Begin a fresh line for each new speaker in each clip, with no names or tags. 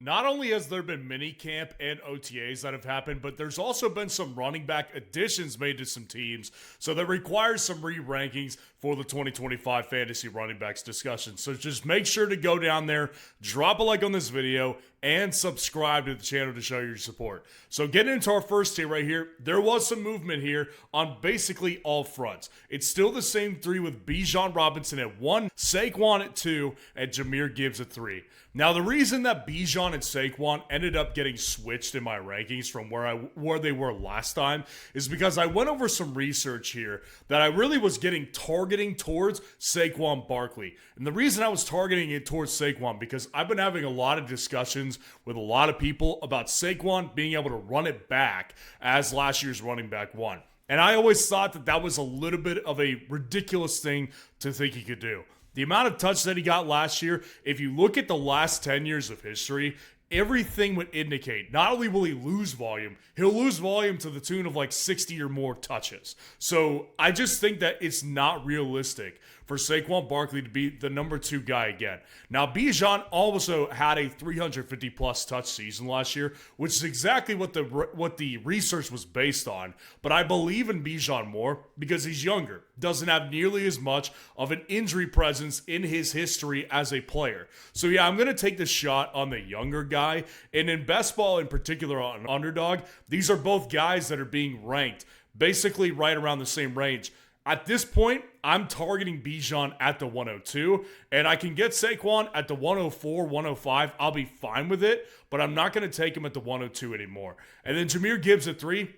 Not only has there been mini camp and OTAs that have happened, but there's also been some running back additions made to some teams. So that requires some re-rankings for the 2025 fantasy running backs discussion. So just make sure to go down there, drop a like on this video, and subscribe to the channel to show your support. So getting into our first tier right here, there was some movement here on basically all fronts. It's still the same three with Bijan Robinson at 1, Saquon at 2, and Jahmyr Gibbs at 3. Now, the reason that Bijan and Saquon ended up getting switched in my rankings from where they were last time is because I went over some research here that I really was targeting towards Saquon Barkley. And the reason I was targeting it towards Saquon because I've been having a lot of discussions with a lot of people about Saquon being able to run it back as last year's running back 1. And I always thought that that was a little bit of a ridiculous thing to think he could do. The amount of touch that he got last year, if you look at the last 10 years of history, everything would indicate not only will he lose volume, he'll lose volume to the tune of like 60 or more touches. So I just think that it's not realistic for Saquon Barkley to be the number 2 guy again. Now, Bijan also had a 350-plus touch season last year, which is exactly what the research was based on. But I believe in Bijan more because he's younger, doesn't have nearly as much of an injury presence in his history as a player. So yeah, I'm going to take the shot on the younger guy. And in best ball in particular on Underdog, these are both guys that are being ranked basically right around the same range. At this point, I'm targeting Bijan at the 102, and I can get Saquon at the 104, 105. I'll be fine with it, but I'm not going to take him at the 102 anymore. And then Jahmyr Gibbs at 3,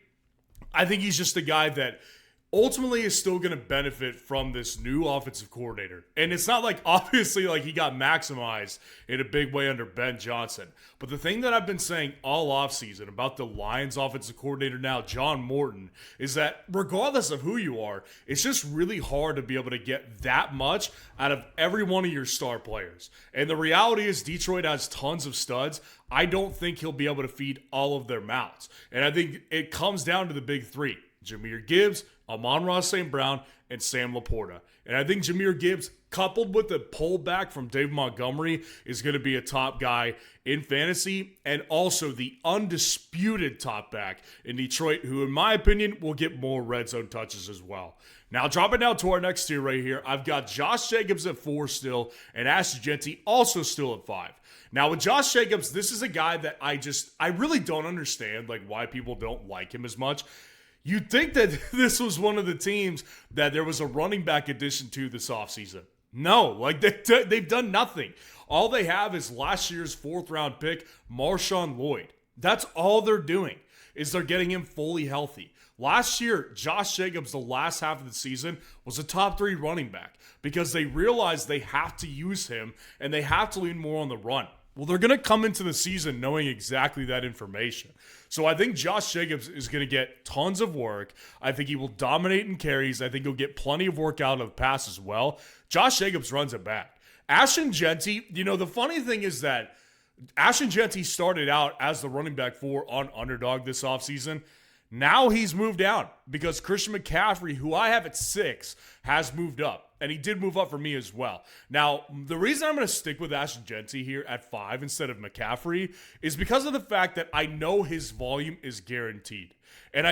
I think he's just a guy that ultimately is still going to benefit from this new offensive coordinator. And it's not like, obviously, like he got maximized in a big way under Ben Johnson. But the thing that I've been saying all offseason about the Lions offensive coordinator now, John Morton, is that regardless of who you are, it's just really hard to be able to get that much out of every one of your star players. And the reality is Detroit has tons of studs. I don't think he'll be able to feed all of their mouths. And I think it comes down to the big 3. Jahmyr Gibbs, Amon-Ra St. Brown, and Sam Laporta. And I think Jahmyr Gibbs, coupled with the pullback from David Montgomery, is going to be a top guy in fantasy and also the undisputed top back in Detroit, who, in my opinion, will get more red zone touches as well. Now, dropping down to our next tier right here, I've got Josh Jacobs at 4 still, and Ashton Jenty also still at 5. Now, with Josh Jacobs, this is a guy that I really don't understand, like, why people don't like him as much. You'd think that this was one of the teams that there was a running back addition to this offseason. No, like they've done nothing. All they have is last year's 4th-round pick, Marshawn Lloyd. That's all they're doing, is they're getting him fully healthy. Last year, Josh Jacobs, the last half of the season, was a top 3 running back because they realized they have to use him and they have to lean more on the run. Well, they're going to come into the season knowing exactly that information. So I think Josh Jacobs is going to get tons of work. I think he will dominate in carries. I think he'll get plenty of work out of the pass as well. Josh Jacobs runs it back. Ashton Jenty, the funny thing is that Ashton Jenty started out as the running back 4 on Underdog this offseason. Now he's moved down because Christian McCaffrey, who I have at 6, has moved up. And he did move up for me as well. Now, the reason I'm going to stick with Ashton Jenty here at 5 instead of McCaffrey is because of the fact that I know his volume is guaranteed. And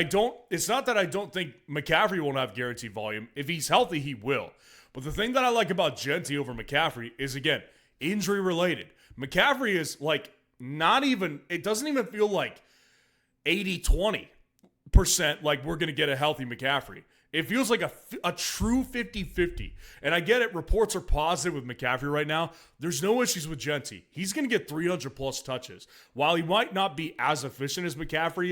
it's not that I don't think McCaffrey won't have guaranteed volume. If he's healthy, he will. But the thing that I like about Jenty over McCaffrey is, again, injury related. McCaffrey is like it doesn't even feel like 80-20% like we're going to get a healthy McCaffrey. It feels like a true 50-50. And I get it, reports are positive with McCaffrey right now. There's no issues with Jenty. He's going to get 300-plus touches. While he might not be as efficient as McCaffrey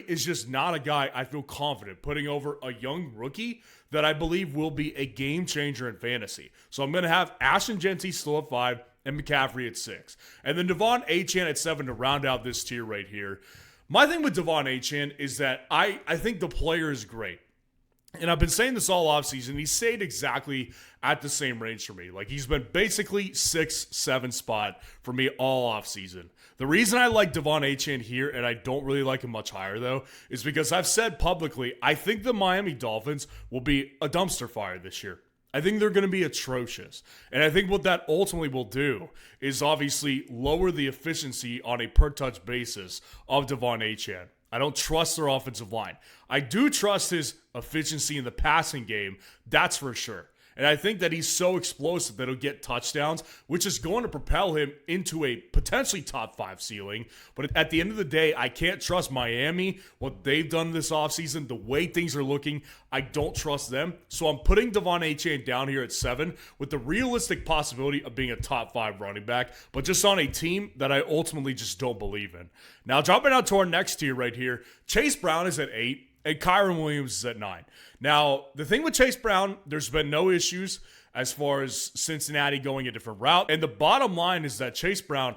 is just not a guy I feel confident putting over a young rookie that I believe will be a game changer in fantasy. So I'm going to have Ashton Jenty still at 5 and McCaffrey at 6. And then Devon Achane at 7 to round out this tier right here. My thing with Devon Achane is that I think the player is great. And I've been saying this all offseason. He stayed exactly at the same range for me. Like, he's been basically 6-7 spot for me all offseason. The reason I like Devon Achane here, and I don't really like him much higher, though, is because I've said publicly, I think the Miami Dolphins will be a dumpster fire this year. I think they're going to be atrocious. And I think what that ultimately will do is obviously lower the efficiency on a per-touch basis of Devon Achane. I don't trust their offensive line. I do trust his efficiency in the passing game, that's for sure. And I think that he's so explosive that he'll get touchdowns, which is going to propel him into a potentially top 5 ceiling. But at the end of the day, I can't trust Miami, what they've done this offseason, the way things are looking. I don't trust them. So I'm putting Devon Achane down here at 7 with the realistic possibility of being a top 5 running back, but just on a team that I ultimately just don't believe in. Now, dropping out to our next tier right here, Chase Brown is at 8. And Kyren Williams is at 9. Now, the thing with Chase Brown, there's been no issues as far as Cincinnati going a different route. And the bottom line is that Chase Brown,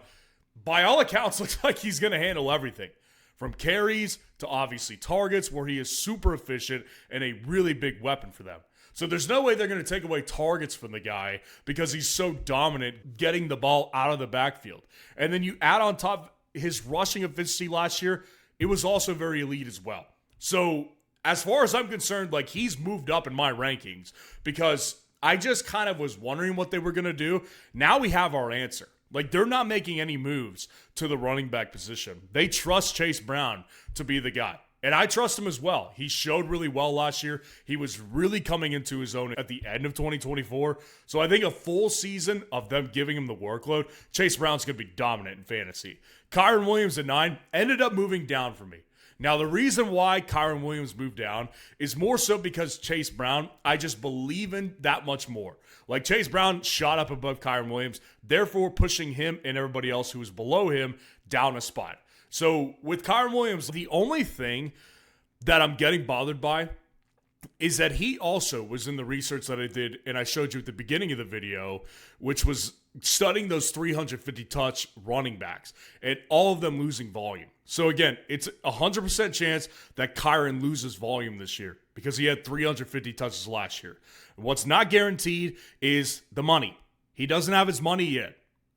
by all accounts, looks like he's going to handle everything. From carries to obviously targets, where he is super efficient and a really big weapon for them. So there's no way they're going to take away targets from the guy because he's so dominant getting the ball out of the backfield. And then you add on top his rushing efficiency last year, it was also very elite as well. So, as far as I'm concerned, like, he's moved up in my rankings because I just kind of was wondering what they were going to do. Now we have our answer. Like, they're not making any moves to the running back position. They trust Chase Brown to be the guy. And I trust him as well. He showed really well last year. He was really coming into his own at the end of 2024. So I think a full season of them giving him the workload, Chase Brown's going to be dominant in fantasy. Kyren Williams at 9 ended up moving down for me. Now, the reason why Kyren Williams moved down is more so because Chase Brown, I just believe in that much more. Like, Chase Brown shot up above Kyren Williams, therefore pushing him and everybody else who was below him down a spot. So, with Kyren Williams, the only thing that I'm getting bothered by is that he also was in the research that I did, and I showed you at the beginning of the video, which was studying those 350 touch running backs and all of them losing volume. So again, it's a 100% chance that Kyren loses volume this year because he had 350 touches last year. And what's not guaranteed is the money. He doesn't have his money yet.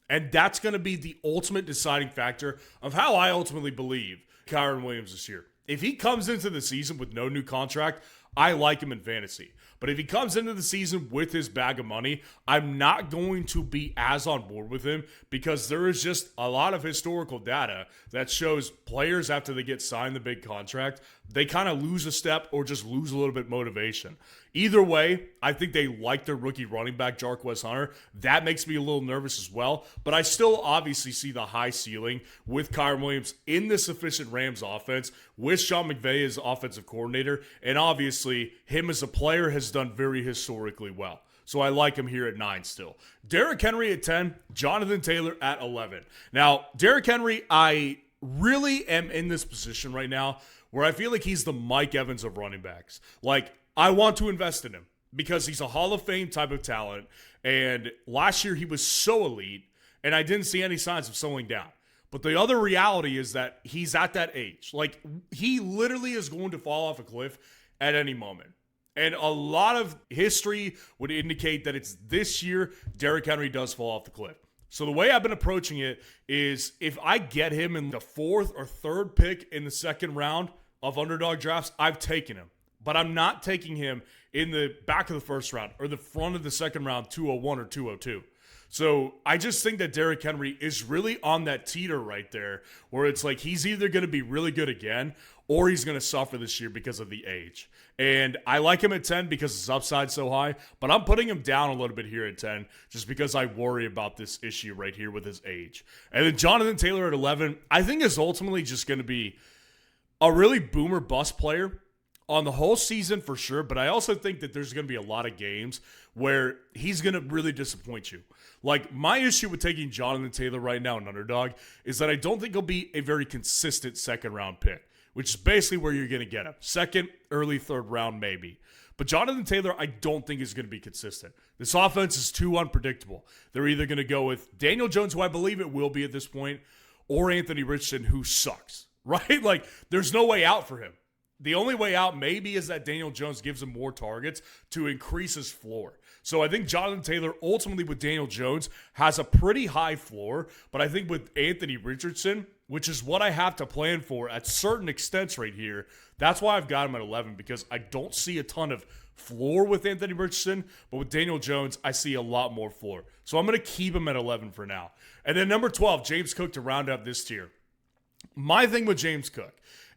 And that's going to be the ultimate deciding factor of how I ultimately believe Kyren Williams this year. If he comes into the season with no new contract, I like him in fantasy. But if he comes into the season with his bag of money, I'm not going to be as on board with him because there is just a lot of historical data that shows players after they get signed the big contract, they kind of lose a step or just lose a little bit motivation. Either way, I think they like their rookie running back, Jarquez Hunter. That makes me a little nervous as well. But I still obviously see the high ceiling with Kyren Williams in this efficient Rams offense with Sean McVay as offensive coordinator. And obviously, him as a player has done very historically well. So I like him here at 9 still. Derrick Henry at 10, Jonathan Taylor at 11. Now, Derrick Henry, I really am in this position right now where I feel like he's the Mike Evans of running backs. Like, I want to invest in him because he's a Hall of Fame type of talent. And last year he was so elite, and I didn't see any signs of slowing down. But the other reality is that he's at that age. Like, he literally is going to fall off a cliff at any moment. And a lot of history would indicate that it's this year Derrick Henry does fall off the cliff. So the way I've been approaching it is if I get him in the 4th or 3rd pick in the 2nd round of Underdog drafts, I've taken him. But I'm not taking him in the back of the 1st round or the front of the 2nd round, 201 or 202. So I just think that Derrick Henry is really on that teeter right there where it's like he's either going to be really good again or he's going to suffer this year because of the age. And I like him at 10 because his upside's so high, but I'm putting him down a little bit here at 10 just because I worry about this issue right here with his age. And then Jonathan Taylor at 11, I think is ultimately just going to be a really boomer bust player on the whole season for sure, but I also think that there's going to be a lot of games where he's going to really disappoint you. Like, my issue with taking Jonathan Taylor right now in Underdog is that I don't think he'll be a very consistent 2nd round pick, which is basically where you're going to get him. 2nd, early 3rd round maybe. But Jonathan Taylor, I don't think is going to be consistent. This offense is too unpredictable. They're either going to go with Daniel Jones, who I believe it will be at this point, or Anthony Richardson, who sucks, right? Like, there's no way out for him. The only way out maybe is that Daniel Jones gives him more targets to increase his floor. So I think Jonathan Taylor, ultimately with Daniel Jones, has a pretty high floor. But I think with Anthony Richardson, which is what I have to plan for at certain extents right here, that's why I've got him at 11, because I don't see a ton of floor with Anthony Richardson, but with Daniel Jones, I see a lot more floor. So I'm going to keep him at 11 for now. And then number 12, James Cook to round out this tier. My thing with James Cook,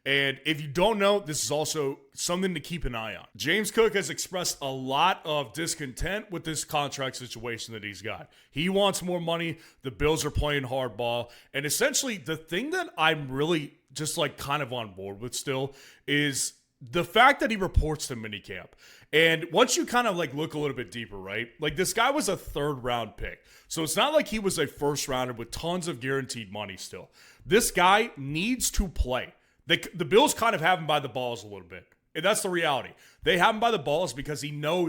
and if you don't know, this is also something to keep an eye on. James Cook has expressed a lot of discontent with this contract situation that he's got. He wants more money. The Bills are playing hardball. And essentially, the thing that I'm really just like kind of on board with still is the fact that he reports to minicamp. And once you kind of like look a little bit deeper, right? Like this guy was a 3rd round pick. So it's not like he was a 1st rounder with tons of guaranteed money still. This guy needs to play. The Bills kind of have him by the balls a little bit. And that's the reality. They have him by the balls because they know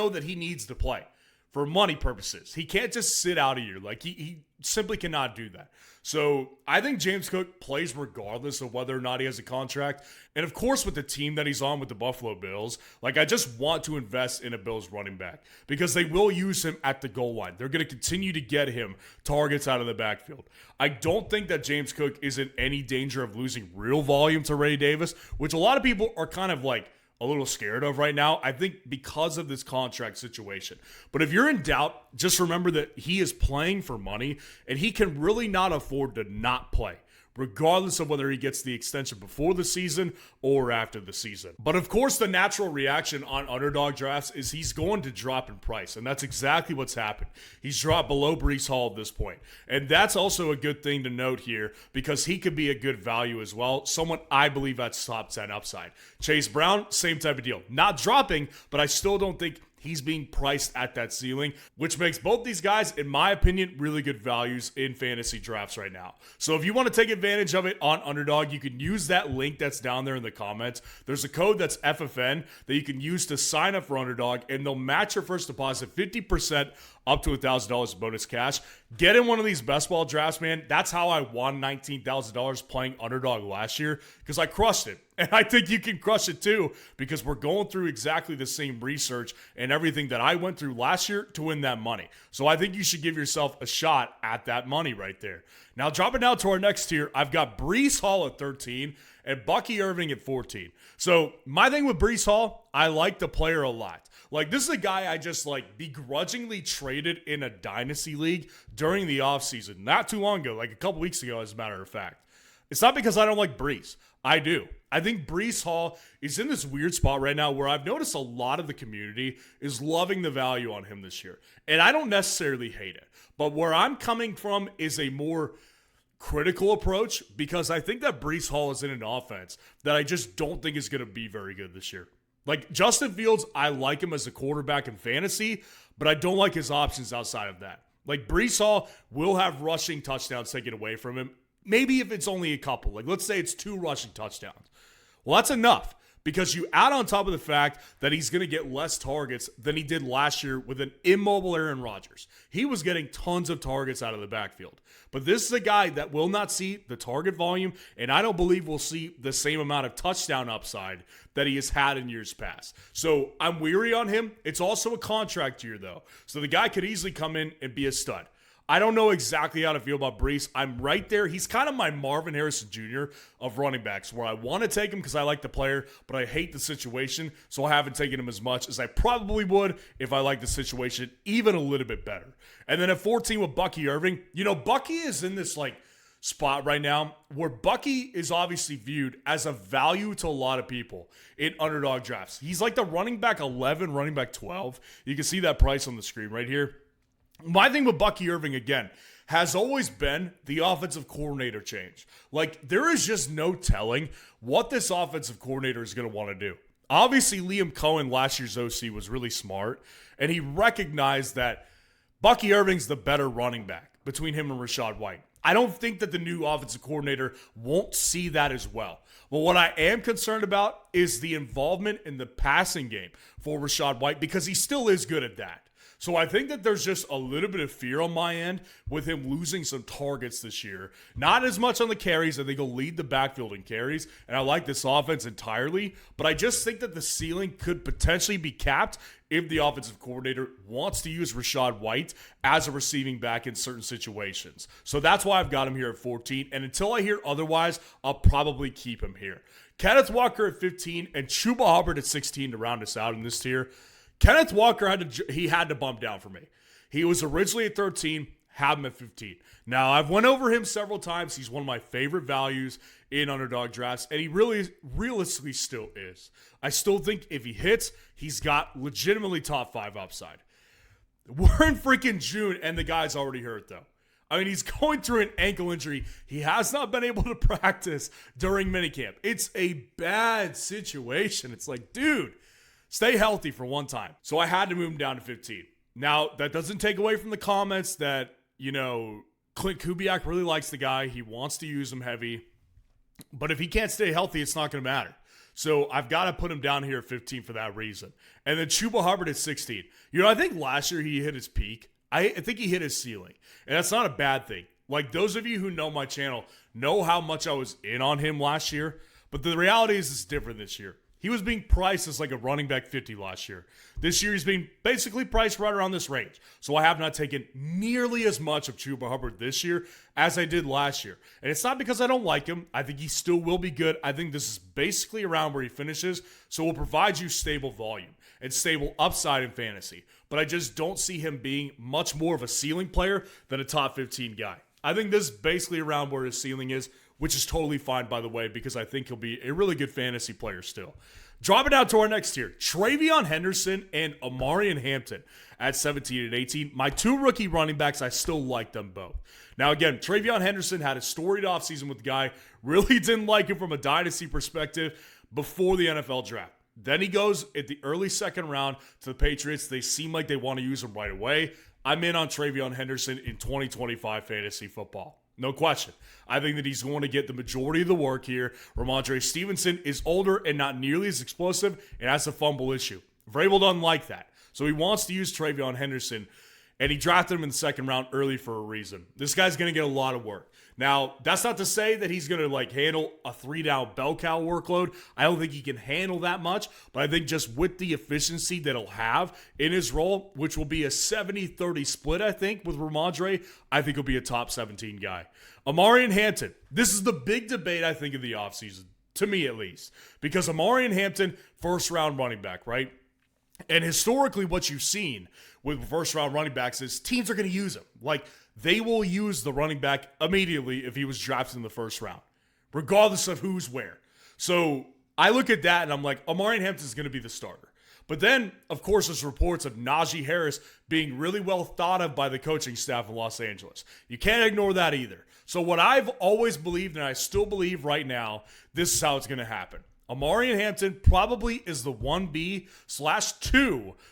that he needs to play for money purposes. He can't just sit out a year. Like he simply cannot do that. So I think James Cook plays regardless of whether or not he has a contract. And of course, with the team that he's on with the Buffalo Bills, like I just want to invest in a Bills running back because they will use him at the goal line. They're going to continue to get him targets out of the backfield. I don't think that James Cook is in any danger of losing real volume to Ray Davis, which a lot of people are kind of like a little scared of right now, I think because of this contract situation. But if you're in doubt, just remember that he is playing for money and he can really not afford to not play, regardless of whether he gets the extension before the season or after the season. But of course, the natural reaction on underdog drafts is he's going to drop in price, and that's exactly what's happened. He's dropped below Breece Hall at this point, and that's also a good thing to note here because he could be a good value as well. Someone I believe that's top 10 upside. Chase Brown, same type of deal. Not dropping, but I still don't think he's being priced at that ceiling, which makes both these guys, in my opinion, really good values in fantasy drafts right now. So if you want to take advantage of it on Underdog, you can use that link that's down there in the comments. There's a code that's FFN that you can use to sign up for Underdog, and they'll match your first deposit 50% up to $1,000 bonus cash. Get in one of these best ball drafts, man. That's how I won $19,000 playing Underdog last year because I crushed it. And I think you can crush it too because we're going through exactly the same research and everything that I went through last year to win that money. So I think you should give yourself a shot at that money right there. Now, dropping down to our next tier, I've got Breece Hall at 13 and Bucky Irving at 14. So my thing with Breece Hall, I like the player a lot. Like, this is a guy I just, like, begrudgingly traded in a dynasty league during the offseason. Not too long ago, like a couple weeks ago, as a matter of fact. It's not because I don't like Breece. I do. I think Breece Hall is in this weird spot right now where I've noticed a lot of the community is loving the value on him this year. And I don't necessarily hate it. But where I'm coming from is a more critical approach because I think that Breece Hall is in an offense that I just don't think is going to be very good this year. Like, Justin Fields, I like him as a quarterback in fantasy, but I don't like his options outside of that. Like, Breece Hall will have rushing touchdowns taken away from him. Maybe if it's only a couple. Like, let's say it's 2 rushing touchdowns. Well, that's enough because you add on top of the fact that he's going to get less targets than he did last year with an immobile Aaron Rodgers. He was getting tons of targets out of the backfield. But this is a guy that will not see the target volume, and I don't believe we'll see the same amount of touchdown upside that he has had in years past. So I'm weary on him. It's also a contract year, though. So the guy could easily come in and be a stud. I don't know exactly how to feel about Breece. I'm right there. He's kind of my Marvin Harrison Jr. of running backs, where I want to take him because I like the player, but I hate the situation, so I haven't taken him as much as I probably would if I liked the situation even a little bit better. And then at 14 with Bucky Irving, you know, Bucky is in this like spot right now where Bucky is obviously viewed as a value to a lot of people in underdog drafts. He's like the running back 11, running back 12. You can see that price on the screen right here. My thing with Bucky Irving, again, has always been the offensive coordinator change. Like, there is just no telling what this offensive coordinator is going to want to do. Obviously, Liam Cohen, last year's OC, was really smart, and he recognized that Bucky Irving's the better running back between him and Rachaad White. I don't think that the new offensive coordinator won't see that as well. But what I am concerned about is the involvement in the passing game for Rachaad White because he still is good at that. So I think that there's just a little bit of fear on my end with him losing some targets this year. Not as much on the carries. I think he'll lead the backfield in carries, and I like this offense entirely. But I just think that the ceiling could potentially be capped if the offensive coordinator wants to use Rachaad White as a receiving back in certain situations. So that's why I've got him here at 14. And until I hear otherwise, I'll probably keep him here. Kenneth Walker at 15 and Chuba Hubbard at 16 to round us out in this tier. Kenneth Walker had to bump down for me. He was originally at 13, have him at 15. Now, I've went over him several times. He's one of my favorite values in underdog drafts, and he really realistically still is. I still think if he hits, he's got legitimately top 5 upside. We're in freaking June, and the guy's already hurt, though. I mean, he's going through an ankle injury. He has not been able to practice during minicamp. It's a bad situation. It's like, dude, stay healthy for one time. So I had to move him down to 15. Now, that doesn't take away from the comments that, Clint Kubiak really likes the guy. He wants to use him heavy. But if he can't stay healthy, it's not going to matter. So I've got to put him down here at 15 for that reason. And then Chuba Hubbard at 16. I think last year he hit his peak. I think he hit his ceiling. And that's not a bad thing. Like, those of you who know my channel know how much I was in on him last year. But the reality is it's different this year. He was being priced as like a running back 50 last year. This year he's being basically priced right around this range. So I have not taken nearly as much of Chuba Hubbard this year as I did last year. And it's not because I don't like him. I think he still will be good. I think this is basically around where he finishes. So we'll provide you stable volume and stable upside in fantasy. But I just don't see him being much more of a ceiling player than a top 15 guy. I think this is basically around where his ceiling is, which is totally fine, by the way, because I think he'll be a really good fantasy player still. Dropping down to our next tier, Travion Henderson and Amari and Hampton at 17 and 18. My 2 rookie running backs, I still like them both. Now, again, Travion Henderson had a storied offseason with the guy. Really didn't like him from a dynasty perspective before the NFL draft. Then he goes at the early second round to the Patriots. They seem like they want to use him right away. I'm in on Travion Henderson in 2025 fantasy football. No question. I think that he's going to get the majority of the work here. Ramondre Stevenson is older and not nearly as explosive, and has a fumble issue. Vrabel doesn't like that. So he wants to use Travion Henderson, and he drafted him in the second round early for a reason. This guy's going to get a lot of work. Now, that's not to say that he's going to handle a 3-down bell cow workload. I don't think he can handle that much, but I think just with the efficiency that he'll have in his role, which will be a 70-30 split, I think, with Ramondre, I think he'll be a top 17 guy. Amari and Hampton. This is the big debate, I think, of the offseason, to me at least, because Amari and Hampton, first-round running back, right? And historically, what you've seen with first-round running backs is teams are going to use him. They will use the running back immediately if he was drafted in the first round, regardless of who's where. So I look at that and I'm like, Amari Hampton is going to be the starter. But then, of course, there's reports of Najee Harris being really well thought of by the coaching staff in Los Angeles. You can't ignore that either. So what I've always believed, and I still believe right now, this is how it's going to happen. Amari Hampton probably is the 1B/2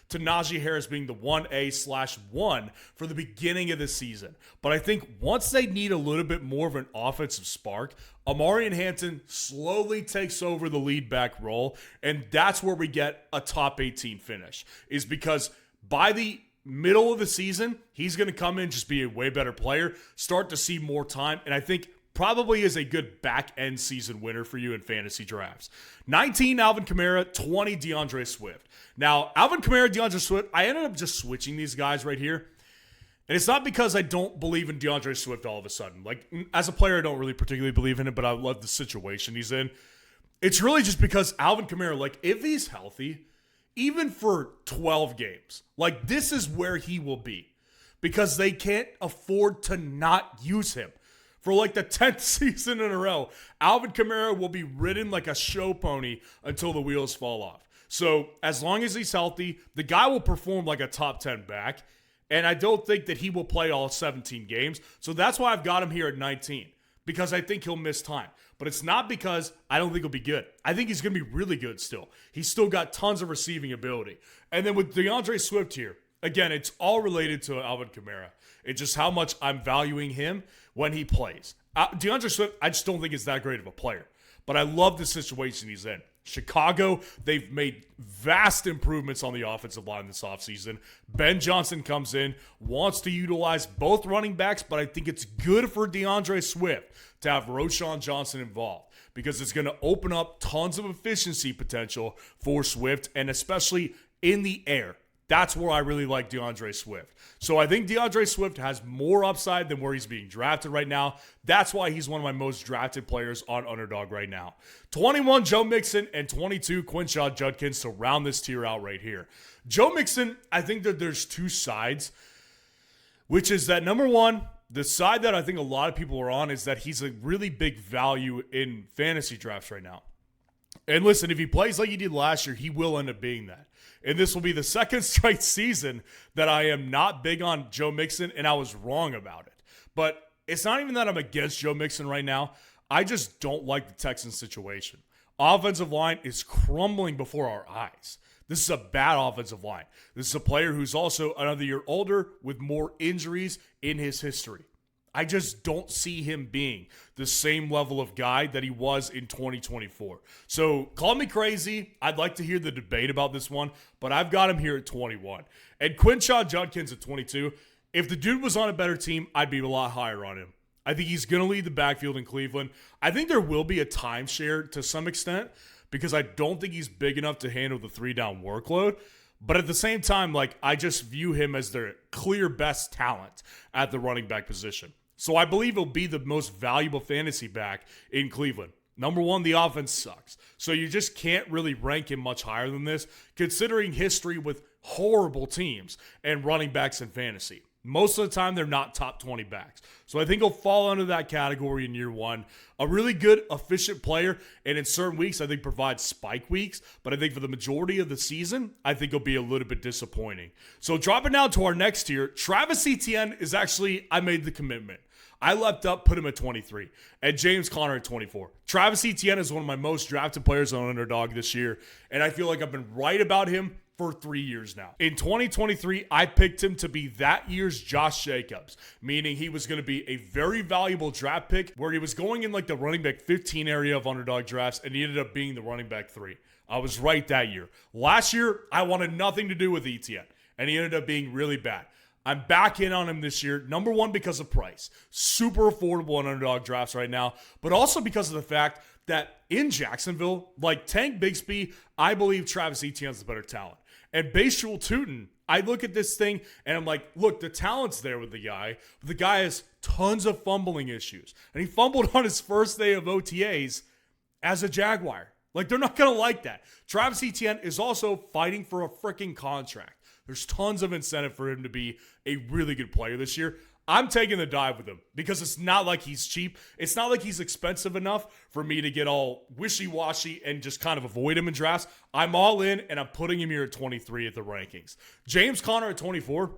to Najee Harris being the 1A/1 for the beginning of the season. But I think once they need a little bit more of an offensive spark, Amari Hampton slowly takes over the lead back role, and that's where we get a top 18 finish, is because by the middle of the season, he's going to come in, just be a way better player, start to see more time, and I think probably is a good back-end season winner for you in fantasy drafts. 19, Alvin Kamara. 20, DeAndre Swift. Now, Alvin Kamara, DeAndre Swift, I ended up just switching these guys right here. And it's not because I don't believe in DeAndre Swift all of a sudden. As a player, I don't really particularly believe in him, but I love the situation he's in. It's really just because Alvin Kamara, if he's healthy, even for 12 games, this is where he will be. Because they can't afford to not use him. For the 10th season in a row, Alvin Kamara will be ridden like a show pony until the wheels fall off. So as long as he's healthy, the guy will perform like a top 10 back. And I don't think that he will play all 17 games. So that's why I've got him here at 19. Because I think he'll miss time. But it's not because I don't think he'll be good. I think he's going to be really good still. He's still got tons of receiving ability. And then with DeAndre Swift here, again, it's all related to Alvin Kamara. It's just how much I'm valuing him when he plays. DeAndre Swift, I just don't think is that great of a player. But I love the situation he's in. Chicago, they've made vast improvements on the offensive line this offseason. Ben Johnson comes in, wants to utilize both running backs, but I think it's good for DeAndre Swift to have Roschon Johnson involved because it's going to open up tons of efficiency potential for Swift, and especially in the air. That's where I really like DeAndre Swift. So I think DeAndre Swift has more upside than where he's being drafted right now. That's why he's one of my most drafted players on Underdog right now. 21, Joe Mixon, and 22, Quinshon Judkins to round this tier out right here. Joe Mixon, I think that there's two sides, which is that number one, the side that I think a lot of people are on is that he's a really big value in fantasy drafts right now. And listen, if he plays like he did last year, he will end up being that. And this will be the second straight season that I am not big on Joe Mixon, and I was wrong about it. But it's not even that I'm against Joe Mixon right now. I just don't like the Texans situation. Offensive line is crumbling before our eyes. This is a bad offensive line. This is a player who's also another year older with more injuries in his history. I just don't see him being the same level of guy that he was in 2024. So call me crazy. I'd like to hear the debate about this one, but I've got him here at 21. And Quinshon Judkins at 22. If the dude was on a better team, I'd be a lot higher on him. I think he's going to lead the backfield in Cleveland. I think there will be a timeshare to some extent because I don't think he's big enough to handle the 3-down workload. But at the same time, I just view him as their clear best talent at the running back position. So I believe he'll be the most valuable fantasy back in Cleveland. Number one, the offense sucks. So you just can't really rank him much higher than this, considering history with horrible teams and running backs in fantasy. Most of the time, they're not top 20 backs. So I think he'll fall under that category in year one. A really good, efficient player, and in certain weeks, I think provides spike weeks. But I think for the majority of the season, I think he'll be a little bit disappointing. So dropping down to our next tier, Travis Etienne is actually, I made the commitment. I leapt up, put him at 23, and James Conner at 24. Travis Etienne is one of my most drafted players on Underdog this year, and I feel like I've been right about him for 3 years now. In 2023, I picked him to be that year's Josh Jacobs, meaning he was going to be a very valuable draft pick where he was going in the running back 15 area of Underdog drafts, and he ended up being the running back 3. I was right that year. Last year, I wanted nothing to do with Etienne, and he ended up being really bad. I'm back in on him this year. Number one, because of price. Super affordable on Underdog drafts right now, but also because of the fact that in Jacksonville, like Tank Bigsby, I believe Travis Etienne's the better talent. And Bashul Tootin, I look at this thing and I'm like, look, the talent's there with the guy, but the guy has tons of fumbling issues. And he fumbled on his first day of OTAs as a Jaguar. They're not going to like that. Travis Etienne is also fighting for a freaking contract. There's tons of incentive for him to be a really good player this year. I'm taking the dive with him because it's not like he's cheap. It's not like he's expensive enough for me to get all wishy-washy and just kind of avoid him in drafts. I'm all in, and I'm putting him here at 23 at the rankings. James Conner at 24.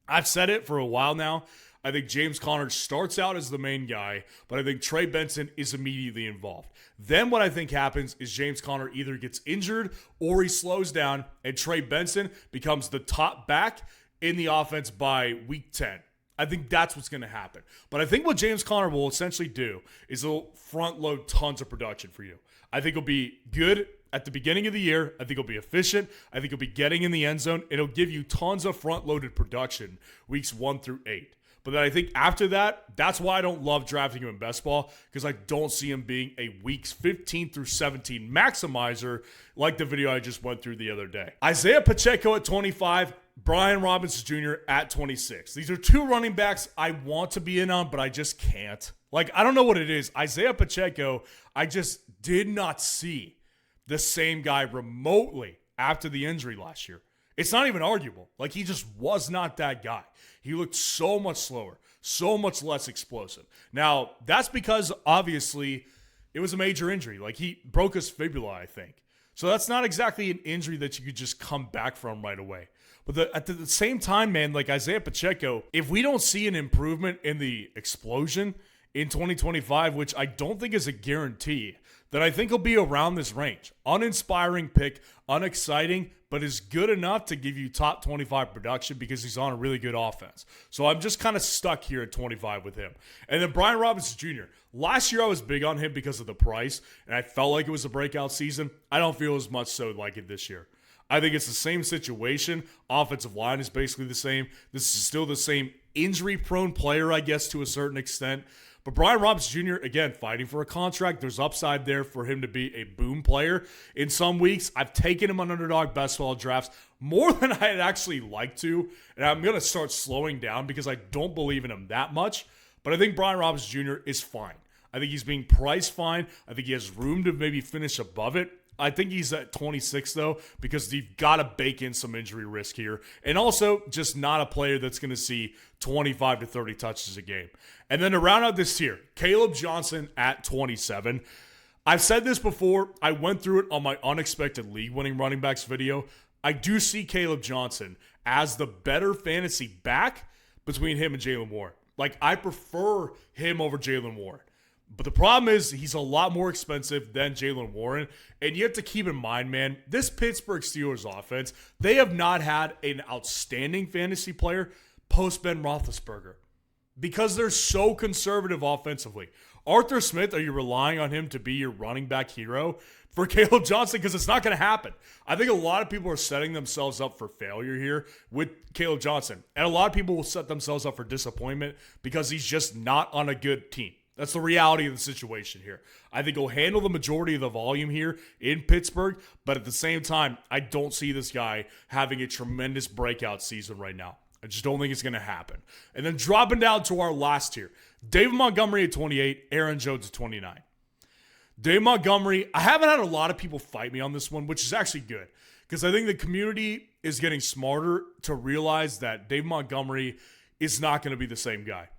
I've said it for a while now. I think James Conner starts out as the main guy, but I think Trey Benson is immediately involved. Then what I think happens is James Conner either gets injured or he slows down, and Trey Benson becomes the top back in the offense by week 10. I think that's what's going to happen. But I think what James Conner will essentially do is he'll front load tons of production for you. I think he'll be good at the beginning of the year. I think he'll be efficient. I think he'll be getting in the end zone. And he'll give you tons of front loaded production weeks 1 through 8. But then I think after that, that's why I don't love drafting him in best ball, because I don't see him being a weeks 15 through 17 maximizer like the video I just went through the other day. Isaiah Pacheco at 25, Brian Robinson Jr. at 26. These are two running backs I want to be in on, but I just can't. I don't know what it is. Isaiah Pacheco, I just did not see the same guy remotely after the injury last year. It's not even arguable. He just was not that guy. He looked so much slower, so much less explosive. Now, that's because, obviously, it was a major injury. He broke his fibula, I think. So that's not exactly an injury that you could just come back from right away. But at the same time, man, Isaiah Pacheco, if we don't see an improvement in the explosion, in 2025, which I don't think is a guarantee, then I think he'll be around this range. Uninspiring pick, unexciting, but is good enough to give you top 25 production because he's on a really good offense. So I'm just kind of stuck here at 25 with him. And then Brian Robinson Jr. Last year I was big on him because of the price, and I felt like it was a breakout season. I don't feel as much so like it this year. I think it's the same situation. Offensive line is basically the same. This is still the same injury-prone player, I guess, to a certain extent. But Brian Robinson Jr., again, fighting for a contract. There's upside there for him to be a boom player. In some weeks, I've taken him on Underdog best ball drafts more than I'd actually like to. And I'm going to start slowing down because I don't believe in him that much. But I think Brian Robinson Jr. is fine. I think he's being priced fine. I think he has room to maybe finish above it. I think he's at 26, though, because you've got to bake in some injury risk here. And also, just not a player that's going to see 25 to 30 touches a game. And then to round out this tier, Caleb Johnson at 27. I've said this before. I went through it on my unexpected league-winning running backs video. I do see Caleb Johnson as the better fantasy back between him and Jaylen Warren. Like, I prefer him over Jaylen Warren. But the problem is he's a lot more expensive than Jaylen Warren. And you have to keep in mind, man, this Pittsburgh Steelers offense, they have not had an outstanding fantasy player post Ben Roethlisberger because they're so conservative offensively. Arthur Smith, are you relying on him to be your running back hero for Caleb Johnson? Because it's not going to happen. I think a lot of people are setting themselves up for failure here with Caleb Johnson. And a lot of people will set themselves up for disappointment because he's just not on a good team. That's the reality of the situation here. I think he'll handle the majority of the volume here in Pittsburgh, but at the same time, I don't see this guy having a tremendous breakout season right now. I just don't think it's going to happen. And then dropping down to our last tier, David Montgomery at 28, Aaron Jones at 29. David Montgomery, I haven't had a lot of people fight me on this one, which is actually good, because I think the community is getting smarter to realize that David Montgomery is not going to be the same guy.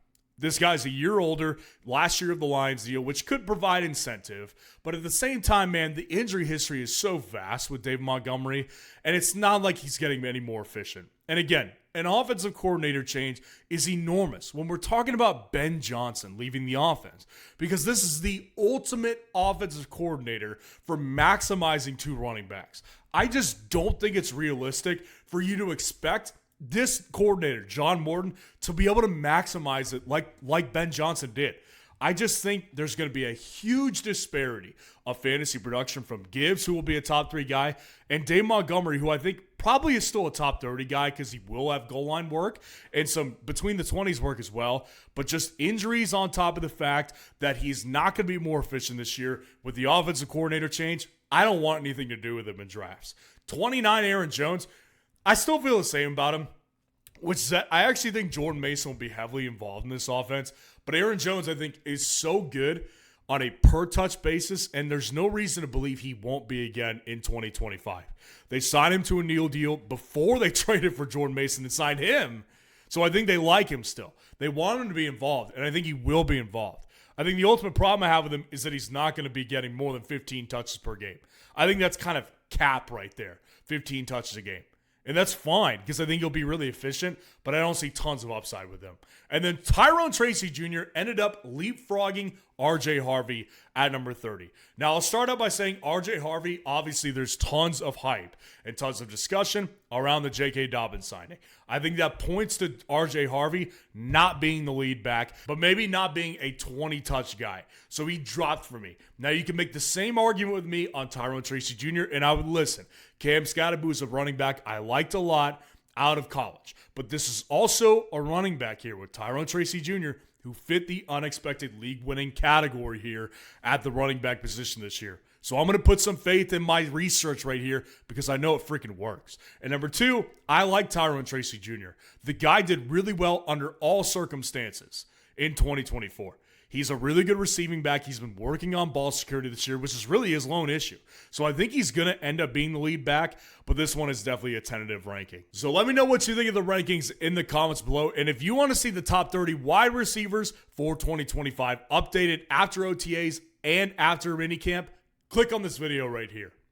This guy's a year older, last year of the Lions deal, which could provide incentive. But at the same time, man, the injury history is so vast with David Montgomery, and it's not like he's getting any more efficient. And again, an offensive coordinator change is enormous when we're talking about Ben Johnson leaving the offense, because this is the ultimate offensive coordinator for maximizing two running backs. I just don't think it's realistic for you to expect this coordinator, John Morton, to be able to maximize it like Ben Johnson did. I just think there's going to be a huge disparity of fantasy production from Gibbs, who will be a top 3 guy, and Dave Montgomery, who I think probably is still a top 30 guy because he will have goal line work and some between the 20s work as well. But just injuries on top of the fact that he's not going to be more efficient this year with the offensive coordinator change. I don't want anything to do with him in drafts. 29, Aaron Jones. I still feel the same about him, which is that I actually think Jordan Mason will be heavily involved in this offense. But Aaron Jones, I think, is so good on a per-touch basis, and there's no reason to believe he won't be again in 2025. They signed him to a Neal deal before they traded for Jordan Mason and signed him, so I think they like him still. They want him to be involved, and I think he will be involved. I think the ultimate problem I have with him is that he's not going to be getting more than 15 touches per game. I think that's kind of cap right there, 15 touches a game. And that's fine because I think he'll be really efficient, but I don't see tons of upside with him. And then Tyrone Tracy Jr. ended up leapfrogging RJ Harvey at number 30. Now, I'll start out by saying RJ Harvey, obviously there's tons of hype and tons of discussion around the J.K. Dobbins signing. I think that points to RJ Harvey not being the lead back, but maybe not being a 20-touch guy. So he dropped for me. Now, you can make the same argument with me on Tyrone Tracy Jr., and I would listen. Cam Scatterboo is a running back I liked a lot out of college. But this is also a running back here with Tyrone Tracy Jr., who fit the unexpected league-winning category here at the running back position this year. So I'm going to put some faith in my research right here because I know it freaking works. And number 2, I like Tyrone Tracy Jr. The guy did really well under all circumstances in 2024. He's a really good receiving back. He's been working on ball security this year, which is really his lone issue. So I think he's going to end up being the lead back, but this one is definitely a tentative ranking. So let me know what you think of the rankings in the comments below. And if you want to see the top 30 wide receivers for 2025 updated after OTAs and after minicamp, click on this video right here.